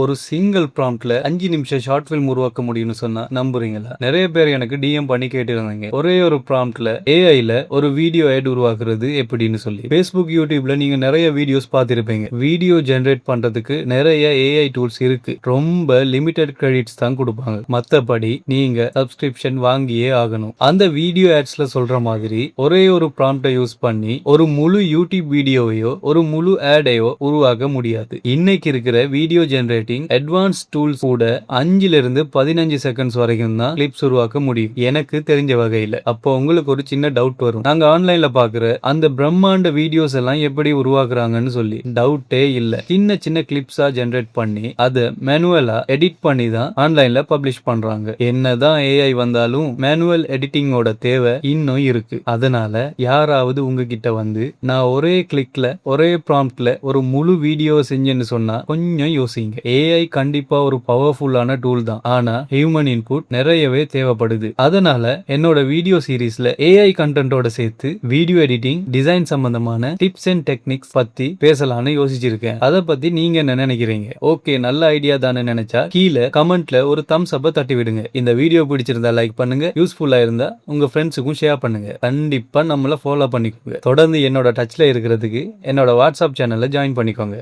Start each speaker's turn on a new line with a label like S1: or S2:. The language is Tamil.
S1: ஒரு சிங்கிள் ப்ராம்ப்ட்ல 5 நிமிஷம் ஷார்ட் ஃபிலிம் உருவாக்க முடியும்னு சொன்னா நம்புறீங்களா? நிறைய பேர் எனக்கு டிஎம் பண்ணி கேட்டிருந்தாங்க. ஒரே ஒரு ப்ராம்ப்ட்ல ஏஐல ஒரு வீடியோ ஆட் உருவாக்குறது எப்படின்னு சொல்லி. Facebook, YouTubeல நீங்க நிறைய வீடியோஸ் பார்த்திருப்பீங்க. வீடியோ ஜெனரேட் பண்றதுக்கு நிறைய ஏஐ டூல்ஸ் இருக்கு. ரொம்ப லிமிடெட் கிரெடிட்ஸ் தான் கொடுப்பாங்க. மத்தபடி நீங்க சப்ஸ்கிரிப்ஷன் வாங்கியே ஆகணும். அந்த வீடியோ ஆட்ஸ்ல சொல்ற மாதிரி ஒரே ஒரு ப்ராம்ப்டை யூஸ் பண்ணி ஒரு முழு யூடியூப் வீடியோவையோ ஒரு முழு ஆடையோ உருவாக்க முடியாது. இன்னைக்கு இருக்கிற வீடியோ ஜெனரேட்டிங் அட்வான்ஸ் டூல்ஸ் கூட 5 இருந்து 15 செகண்ட்ஸ் வரைக்கும் தான் கிளிப்ஸ் உருவாக்க முடியும் எனக்கு தெரிஞ்ச வகையில. அப்போ உங்களுக்கு ஒரு சின்ன டவுட் வரும், நாங்க ஆன்லைன்ல பாக்குற அந்த பிரம்மாண்ட வீடியோஸ் எல்லாம் எப்படி உருவாக்குறாங்கன்னு சொல்லி. டவுட்டே இல்ல. சின்ன சின்ன கிளிப்ஸா ஜெனரேட் பண்ணி அதை மேனுவலா எடிட் பண்ணி தான் ஆன்லைன்ல பப்ளிஷ் பண்றாங்க. என்னதான் ஏஐ வந்தாலும் மேனுவல் எடிட்டிங்கோட தேவை இன்னும் இருக்கு. அதனால யாராவது உங்ககிட்ட வந்து நான் ஒரே கிளிக்ல ஒரே ப்ராம்ப்ட்ல ஒரு முழு வீடியோ செஞ்சேன்னு சொன்னா கொஞ்சம் யோசிங்க. ஏஐ கண்டிப்பா ஒரு பவர்ஃபுல்லான டூல் தான், ஆனா ஹியூமன் இன்புட் நிறையவே தேவைப்படுது. அதனால என்னோட வீடியோ சீரீஸ்ல ஏஐ கண்டென்ட்டோட சேர்த்து வீடியோ எடிட்டிங், டிசைன் சம்பந்தமான டிப்ஸ் அண்ட் டெக்னிக்ஸ் பத்தி பேசலாம்னு யோசிச்சிருக்கேன். அதை பத்தி நீங்க என்ன நினைக்கிறீங்க? ஓகே, நல்ல ஐடியா தானே நினைச்சா கீழே கமெண்ட்ல ஒரு தம்ஸ் அப்ப தட்டி விடுங்க. இந்த வீடியோ பிடிச்சிருந்தா லைக் பண்ணுங்க, யூஸ்ஃபுல்லா இருந்தா உங்க ஃப்ரெண்ட்ஸுக்கும் ஷேர் பண்ணுங்க. கண்டிப்பா நம்மள ஃபாலோ பண்ணிக்கோங்க. தொடர்ந்து என்னோட டச்ல இருக்கிறதுக்கு என்னோட வாட்ஸ்அப் சேனல்ல ஜாயின் பண்ணிக்கோங்க.